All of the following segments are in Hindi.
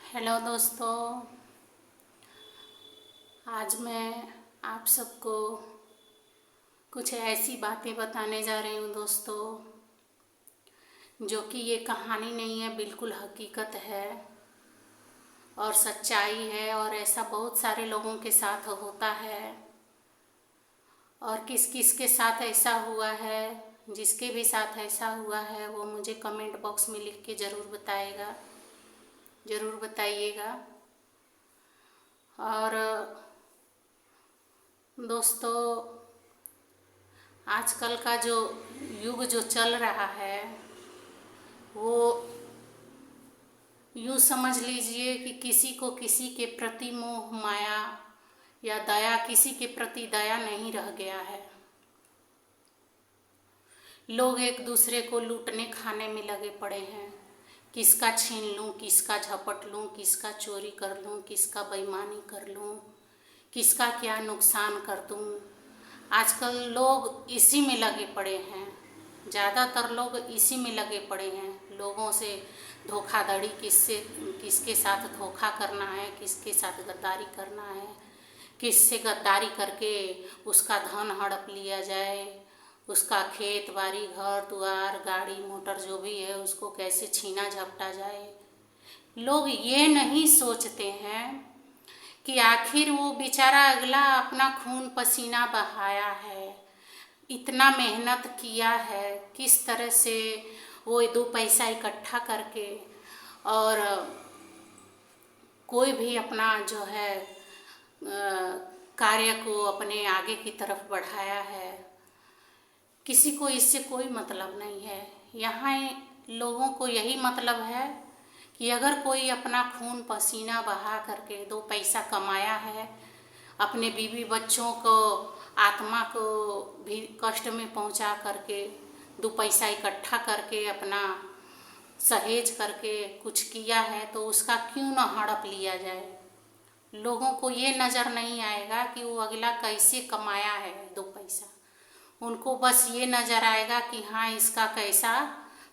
हेलो दोस्तों, आज मैं आप सबको कुछ ऐसी बातें बताने जा रही हूँ दोस्तों, जो कि ये कहानी नहीं है, बिल्कुल हकीकत है और सच्चाई है। और ऐसा बहुत सारे लोगों के साथ होता है। और किस किस के साथ ऐसा हुआ है, जिसके भी साथ ऐसा हुआ है वो मुझे कमेंट बॉक्स में लिख के ज़रूर बताइएगा। और दोस्तों, आजकल का जो युग जो चल रहा है वो यूँ समझ लीजिए कि किसी को किसी के प्रति मोह माया या दया, किसी के प्रति दया नहीं रह गया है। लोग एक दूसरे को लूटने खाने में लगे पड़े हैं। किसका छीन लूँ, किसका झपट लूँ, किसका चोरी कर लूँ, किसका बेईमानी कर लूँ, किसका क्या नुकसान कर दूँ। आजकल लोग इसी में लगे पड़े हैं। ज़्यादातर लोग इसी में लगे पड़े हैं। लोगों से धोखाधड़ी, किसके साथ धोखा करना है, किसके साथ गद्दारी करना है, किससे गद्दारी करके उसका धन हड़प लिया जाए, उसका खेत बाड़ी, घर द्वार, गाड़ी मोटर जो भी है उसको कैसे छीना झपटा जाए। लोग ये नहीं सोचते हैं कि आखिर वो बेचारा अगला अपना खून पसीना बहाया है, इतना मेहनत किया है, किस तरह से वो दो पैसा इकट्ठा करके और कोई भी अपना जो है कार्य को अपने आगे की तरफ बढ़ाया है। किसी को इससे कोई मतलब नहीं है। यहाँ लोगों को यही मतलब है कि अगर कोई अपना खून पसीना बहा करके दो पैसा कमाया है, अपने बीवी बच्चों को, आत्मा को भी कष्ट में पहुंचा करके दो पैसा इकट्ठा करके अपना सहेज करके कुछ किया है, तो उसका क्यों न हड़प लिया जाए। लोगों को ये नज़र नहीं आएगा कि वो अगला कैसे कमाया है दो पैसा। उनको बस ये नज़र आएगा कि हाँ, इसका कैसा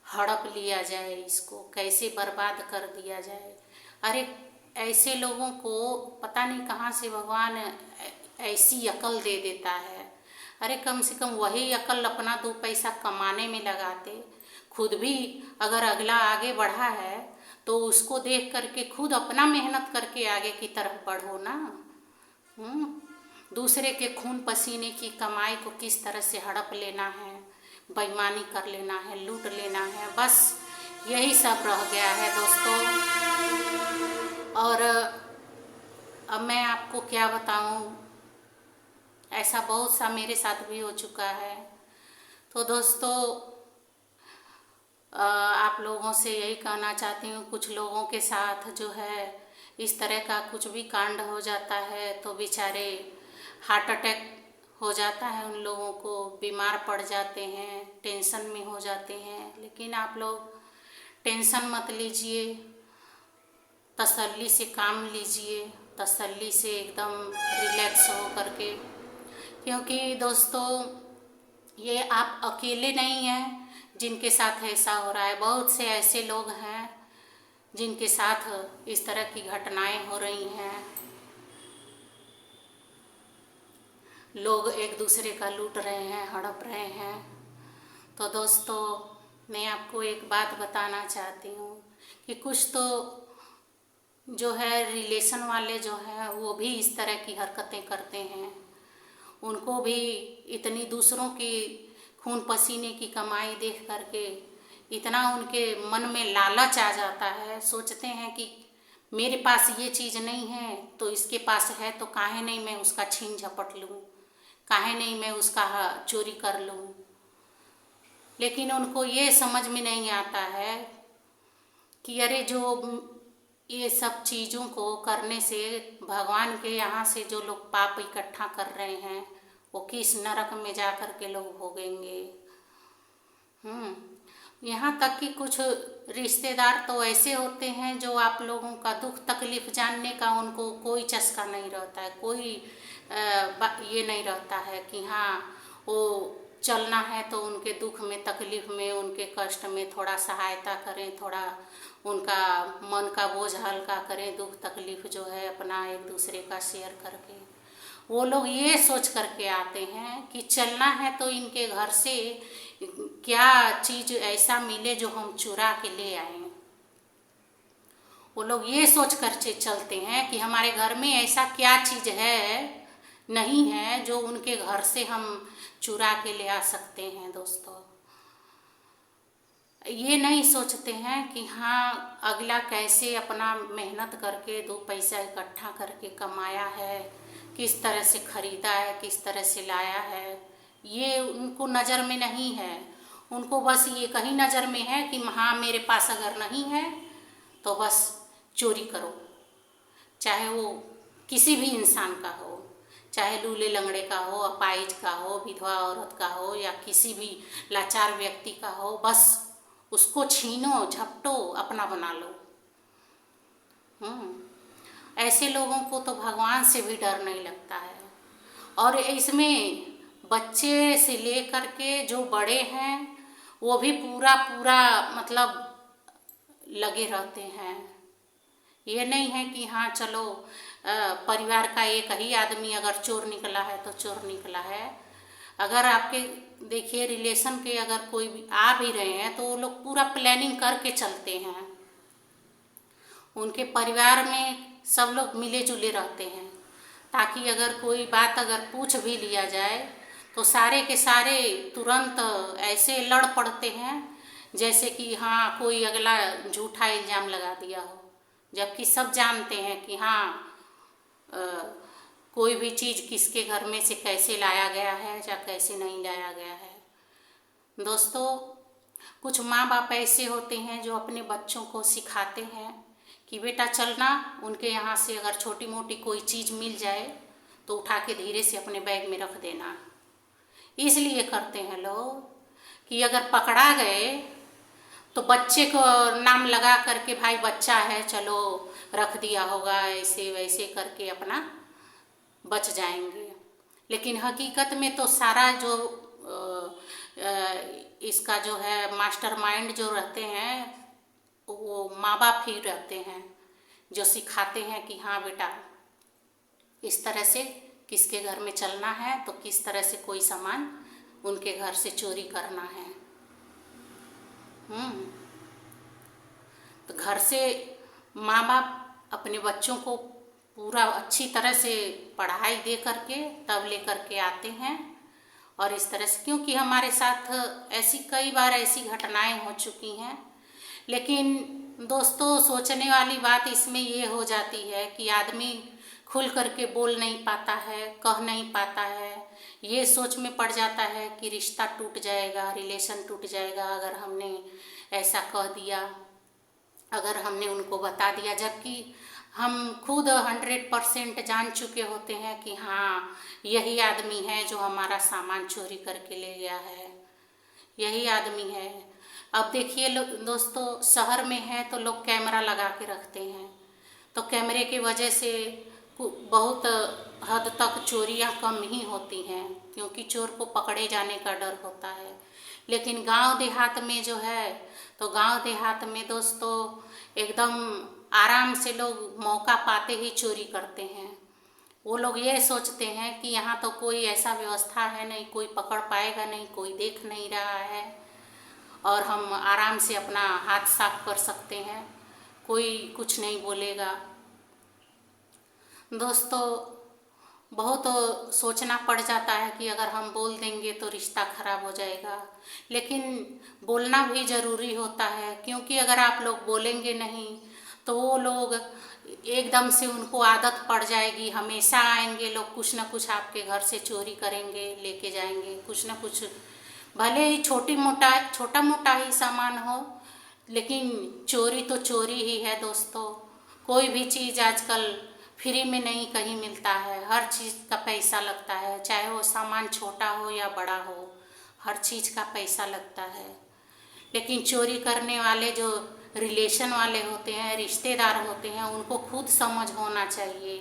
हड़प लिया जाए, इसको कैसे बर्बाद कर दिया जाए। अरे ऐसे लोगों को पता नहीं कहाँ से भगवान ऐसी अकल दे देता है। अरे कम से कम वही अकल अपना दो पैसा कमाने में लगाते। खुद भी अगर अगला आगे बढ़ा है तो उसको देख करके खुद अपना मेहनत करके आगे की तरफ बढ़ो ना। दूसरे के खून पसीने की कमाई को किस तरह से हड़प लेना है, बेईमानी कर लेना है, लूट लेना है, बस यही सब रह गया है दोस्तों। और अब मैं आपको क्या बताऊं, ऐसा बहुत सा मेरे साथ भी हो चुका है। तो दोस्तों, आप लोगों से यही कहना चाहती हूँ, कुछ लोगों के साथ जो है इस तरह का कुछ भी कांड हो जाता है तो बेचारे हार्ट अटैक हो जाता है, उन लोगों को बीमार पड़ जाते हैं, टेंशन में हो जाते हैं। लेकिन आप लोग टेंशन मत लीजिए, तसल्ली से काम लीजिए, तसल्ली से एकदम रिलैक्स हो करके। क्योंकि दोस्तों, ये आप अकेले नहीं हैं जिनके साथ ऐसा हो रहा है। बहुत से ऐसे लोग हैं जिनके साथ इस तरह की घटनाएं हो रही हैं। लोग एक दूसरे का लूट रहे हैं, हड़प रहे हैं। तो दोस्तों, मैं आपको एक बात बताना चाहती हूँ कि कुछ तो जो है रिलेशन वाले जो हैं वो भी इस तरह की हरकतें करते हैं। उनको भी इतनी दूसरों की खून पसीने की कमाई देख करके इतना उनके मन में लालच आ जाता है। सोचते हैं कि मेरे पास ये चीज़ नहीं है तो इसके पास है, तो काहे नहीं मैं उसका छीन झपट लूँ, काहे नहीं मैं उसका चोरी कर लूँ। लेकिन उनको ये समझ में नहीं आता है कि अरे जो ये सब चीज़ों को करने से भगवान के यहाँ से जो लोग पाप इकट्ठा कर रहे हैं वो किस नरक में जा कर के लोग भोगेंगे। यहाँ तक कि कुछ रिश्तेदार तो ऐसे होते हैं जो आप लोगों का दुख तकलीफ जानने का उनको कोई चस्का नहीं रहता है, कोई ये नहीं रहता है कि हाँ वो चलना है तो उनके दुख में, तकलीफ में, उनके कष्ट में थोड़ा सहायता करें, थोड़ा उनका मन का बोझ हल्का करें, दुख तकलीफ जो है अपना एक दूसरे का शेयर करके। वो लोग ये सोच करके आते हैं कि चलना है तो इनके घर से क्या चीज़ ऐसा मिले जो हम चुरा के ले आए। वो लोग ये सोच कर चलते हैं कि हमारे घर में ऐसा क्या चीज़ है, नहीं है, जो उनके घर से हम चुरा के ले आ सकते हैं। दोस्तों, ये नहीं सोचते हैं कि हाँ अगला कैसे अपना मेहनत करके दो पैसा इकट्ठा करके कमाया है, किस तरह से खरीदा है, किस तरह से लाया है, ये उनको नज़र में नहीं है। उनको बस ये कहीं नज़र में है कि हाँ मेरे पास अगर नहीं है तो बस चोरी करो, चाहे वो किसी भी इंसान का हो, चाहे लूले लंगड़े का हो, अपाहिज का हो, विधवा औरत का हो, या किसी भी लाचार व्यक्ति का हो, बस उसको छीनो, झपटो, अपना बना लो। ऐसे लोगों को तो भगवान से भी डर नहीं लगता है। और इसमें बच्चे से लेकर के जो बड़े हैं वो भी पूरा पूरा मतलब लगे रहते हैं। ये नहीं है कि हाँ चलो परिवार का एक ही आदमी अगर चोर निकला है तो चोर निकला है। अगर आपके देखिए रिलेशन के अगर कोई भी आ भी रहे हैं तो वो लोग पूरा प्लानिंग करके चलते हैं। उनके परिवार में सब लोग मिले जुले रहते हैं, ताकि अगर कोई बात अगर पूछ भी लिया जाए तो सारे के सारे तुरंत ऐसे लड़ पड़ते हैं जैसे कि हाँ कोई अगला झूठा इल्ज़ाम लगा दिया हो, जबकि सब जानते हैं कि हाँ कोई भी चीज़ किसके घर में से कैसे लाया गया है या कैसे नहीं लाया गया है। दोस्तों, कुछ माँ बाप ऐसे होते हैं जो अपने बच्चों को सिखाते हैं कि बेटा चलना, उनके यहाँ से अगर छोटी मोटी कोई चीज़ मिल जाए तो उठा के धीरे से अपने बैग में रख देना। इसलिए करते हैं लोग कि अगर पकड़ा गए तो बच्चे को नाम लगा करके भाई बच्चा है चलो रख दिया होगा, ऐसे वैसे करके अपना बच जाएंगे। लेकिन हकीकत में तो सारा जो इसका जो है मास्टरमाइंड जो रहते हैं वो माँ बाप ही रहते हैं, जो सिखाते हैं कि हाँ बेटा इस तरह से किसके घर में चलना है तो किस तरह से कोई सामान उनके घर से चोरी करना है। तो घर से माँ बाप अपने बच्चों को पूरा अच्छी तरह से पढ़ाई दे करके तब ले करके आते हैं। और इस तरह से क्योंकि हमारे साथ ऐसी कई बार ऐसी घटनाएं हो चुकी हैं। लेकिन दोस्तों, सोचने वाली बात इसमें ये हो जाती है कि आदमी खुल करके बोल नहीं पाता है, कह नहीं पाता है। ये सोच में पड़ जाता है कि रिश्ता टूट जाएगा, रिलेशन टूट जाएगा अगर हमने ऐसा कह दिया, अगर हमने उनको बता दिया, जबकि हम खुद 100% जान चुके होते हैं कि हाँ यही आदमी है जो हमारा सामान चोरी करके ले गया है, यही आदमी है। अब देखिए दोस्तों, शहर में है तो लोग कैमरा लगा के रखते हैं, तो कैमरे की वजह से बहुत हद तक चोरियां कम ही होती हैं, क्योंकि चोर को पकड़े जाने का डर होता है। लेकिन गांव देहात में जो है, तो गांव देहात में दोस्तों एकदम आराम से लोग मौका पाते ही चोरी करते हैं। वो लोग ये सोचते हैं कि यहाँ तो कोई ऐसा व्यवस्था है नहीं, कोई पकड़ पाएगा नहीं, कोई देख नहीं रहा है और हम आराम से अपना हाथ साफ कर सकते हैं, कोई कुछ नहीं बोलेगा। दोस्तों, बहुत सोचना पड़ जाता है कि अगर हम बोल देंगे तो रिश्ता खराब हो जाएगा, लेकिन बोलना भी ज़रूरी होता है, क्योंकि अगर आप लोग बोलेंगे नहीं तो वो लोग एकदम से उनको आदत पड़ जाएगी, हमेशा आएंगे लोग, कुछ ना कुछ आपके घर से चोरी करेंगे, लेके जाएंगे कुछ ना कुछ, भले ही छोटा मोटा ही सामान हो, लेकिन चोरी तो चोरी ही है। दोस्तों, कोई भी चीज़ आजकल फ्री में नहीं कहीं मिलता है, हर चीज़ का पैसा लगता है, चाहे वो सामान छोटा हो या बड़ा हो, हर चीज़ का पैसा लगता है। लेकिन चोरी करने वाले जो रिलेशन वाले होते हैं, रिश्तेदार होते हैं, उनको खुद समझ होना चाहिए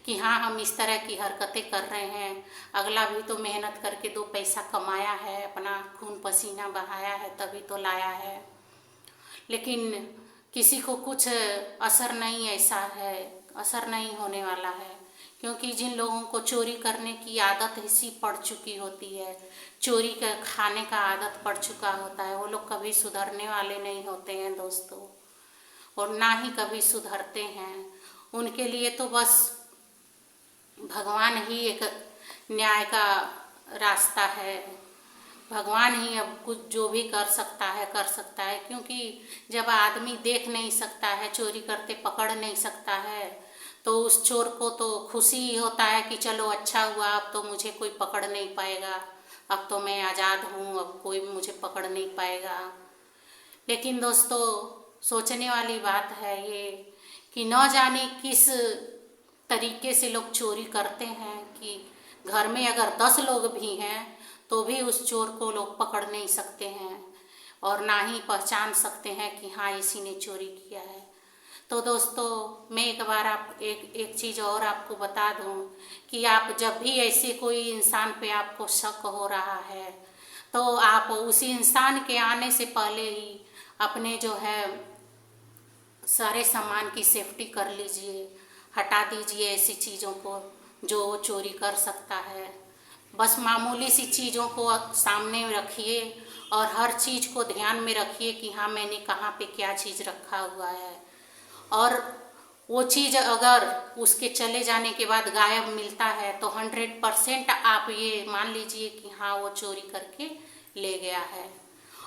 कि हाँ हम इस तरह की हरकतें कर रहे हैं, अगला भी तो मेहनत करके दो पैसा कमाया है, अपना खून पसीना बहाया है तभी तो लाया है। लेकिन किसी को कुछ असर नहीं ऐसा है, असर नहीं होने वाला है। क्योंकि जिन लोगों को चोरी करने की आदत ऐसी पड़ चुकी होती है, चोरी का खाने का आदत पड़ चुका होता है, वो लोग कभी सुधरने वाले नहीं होते हैं दोस्तों, और ना ही कभी सुधरते हैं। उनके लिए तो बस भगवान ही एक न्याय का रास्ता है। भगवान ही अब कुछ जो भी कर सकता है कर सकता है। क्योंकि जब आदमी देख नहीं सकता है, चोरी करते पकड़ नहीं सकता है, तो उस चोर को तो खुशी ही होता है कि चलो अच्छा हुआ, अब तो मुझे कोई पकड़ नहीं पाएगा, अब तो मैं आज़ाद हूँ, अब कोई मुझे पकड़ नहीं पाएगा। लेकिन दोस्तों, सोचने वाली बात है ये कि न जाने किस तरीके से लोग चोरी करते हैं कि घर में अगर 10 लोग भी हैं तो भी उस चोर को लोग पकड़ नहीं सकते हैं और ना ही पहचान सकते हैं कि हाँ इसी ने चोरी किया है। तो दोस्तों, मैं एक बार एक चीज़ और आपको बता दूं कि आप जब भी ऐसे कोई इंसान पे आपको शक हो रहा है, तो आप उसी इंसान के आने से पहले ही अपने जो है सारे सामान की सेफ्टी कर लीजिए, हटा दीजिए ऐसी चीज़ों को जो चोरी कर सकता है। बस मामूली सी चीज़ों को सामने रखिए और हर चीज़ को ध्यान में रखिए कि हाँ मैंने कहाँ पे क्या चीज़ रखा हुआ है। और वो चीज़ अगर उसके चले जाने के बाद गायब मिलता है तो 100% आप ये मान लीजिए कि हाँ वो चोरी करके ले गया है।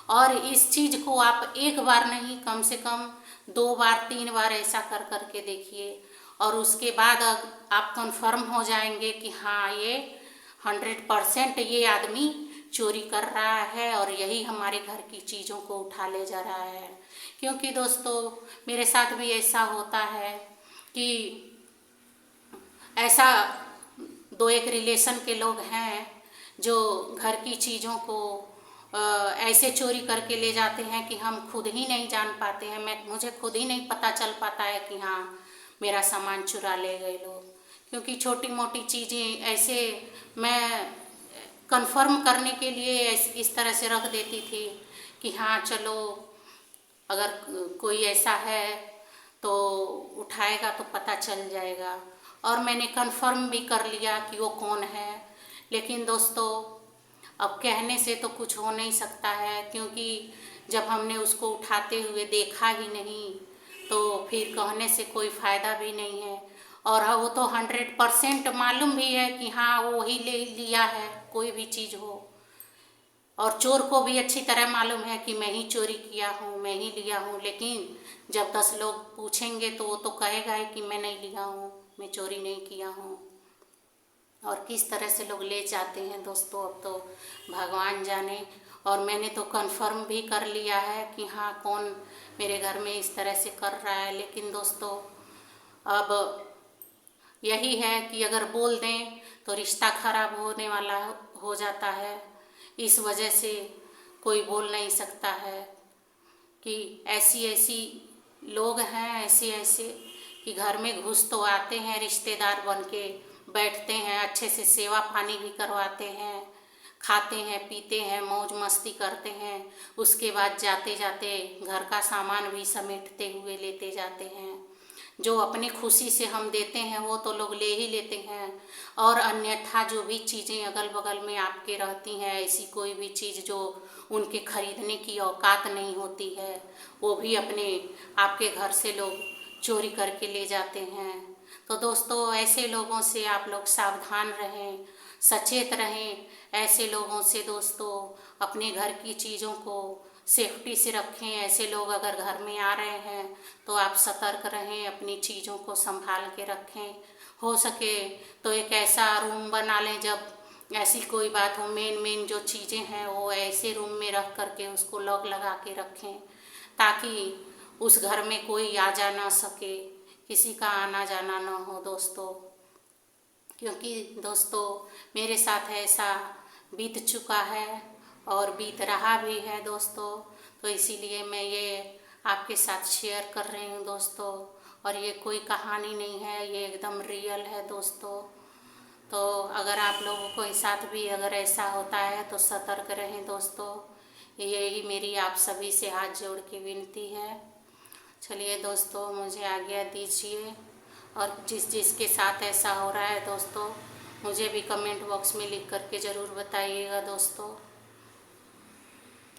और इस चीज़ को आप एक बार नहीं, कम से कम 2 बार 3 बार ऐसा कर करके देखिए, और उसके बाद आप कंफर्म हो जाएंगे कि हाँ ये 100% ये आदमी चोरी कर रहा है और यही हमारे घर की चीज़ों को उठा ले जा रहा है। क्योंकि दोस्तों, मेरे साथ भी ऐसा होता है कि ऐसा 2-1 रिलेशन के लोग हैं जो घर की चीज़ों को ऐसे चोरी करके ले जाते हैं कि हम खुद ही नहीं जान पाते हैं। मुझे खुद ही नहीं पता चल पाता है कि हाँ मेरा सामान चुरा ले गए लोग। क्योंकि छोटी मोटी चीज़ें ऐसे मैं कंफर्म करने के लिए इस तरह से रख देती थी कि हाँ चलो अगर कोई ऐसा है तो उठाएगा तो पता चल जाएगा, और मैंने कंफर्म भी कर लिया कि वो कौन है। लेकिन दोस्तों, अब कहने से तो कुछ हो नहीं सकता है, क्योंकि जब हमने उसको उठाते हुए देखा ही नहीं तो फिर कहने से कोई फ़ायदा भी नहीं है। और वो तो 100% मालूम भी है कि हाँ वो ही ले लिया है, कोई भी चीज़ हो। और चोर को भी अच्छी तरह मालूम है कि मैं ही चोरी किया हूँ, मैं ही लिया हूँ। लेकिन जब 10 लोग पूछेंगे तो वो तो कहेगा ही कि मैं नहीं लिया हूँ, मैं चोरी नहीं किया हूँ। और किस तरह से लोग ले जाते हैं दोस्तों, अब तो भगवान जाने। और मैंने तो कंफर्म भी कर लिया है कि हाँ कौन मेरे घर में इस तरह से कर रहा है। लेकिन दोस्तों, अब यही है कि अगर बोल दें तो रिश्ता खराब होने वाला हो जाता है। इस वजह से कोई बोल नहीं सकता है कि ऐसी ऐसी लोग हैं, ऐसे ऐसे कि घर में घुस तो आते हैं, रिश्तेदार बन के बैठते हैं, अच्छे से सेवा पानी भी करवाते हैं, खाते हैं पीते हैं, मौज मस्ती करते हैं, उसके बाद जाते जाते घर का सामान भी समेटते हुए लेते जाते हैं। जो अपनी खुशी से हम देते हैं वो तो लोग ले ही लेते हैं, और अन्यथा जो भी चीज़ें अगल बगल में आपके रहती हैं, ऐसी कोई भी चीज़ जो उनके खरीदने की औकात नहीं होती है, वो भी अपने आपके घर से लोग चोरी करके ले जाते हैं। तो दोस्तों, ऐसे लोगों से आप लोग सावधान रहें, सचेत रहें। ऐसे लोगों से दोस्तों अपने घर की चीज़ों को सेफ्टी से रखें। ऐसे लोग अगर घर में आ रहे हैं तो आप सतर्क रहें, अपनी चीज़ों को संभाल के रखें। हो सके तो एक ऐसा रूम बना लें, जब ऐसी कोई बात हो, मेन जो चीज़ें हैं वो ऐसे रूम में रख करके उसको लॉक लगा के रखें, ताकि उस घर में कोई आ जा ना सके, किसी का आना जाना ना हो दोस्तों। क्योंकि दोस्तों, मेरे साथ ऐसा बीत चुका है और बीत रहा भी है दोस्तों, तो इसीलिए मैं ये आपके साथ शेयर कर रही हूँ दोस्तों। और ये कोई कहानी नहीं है, ये एकदम रियल है दोस्तों। तो अगर आप लोगों के साथ भी अगर ऐसा होता है तो सतर्क रहें दोस्तों। यही मेरी आप सभी से हाथ जोड़ के विनती है। चलिए दोस्तों, मुझे आज्ञा दीजिए। और जिसके साथ ऐसा हो रहा है दोस्तों, मुझे भी कमेंट बॉक्स में लिख करके ज़रूर बताइएगा दोस्तों।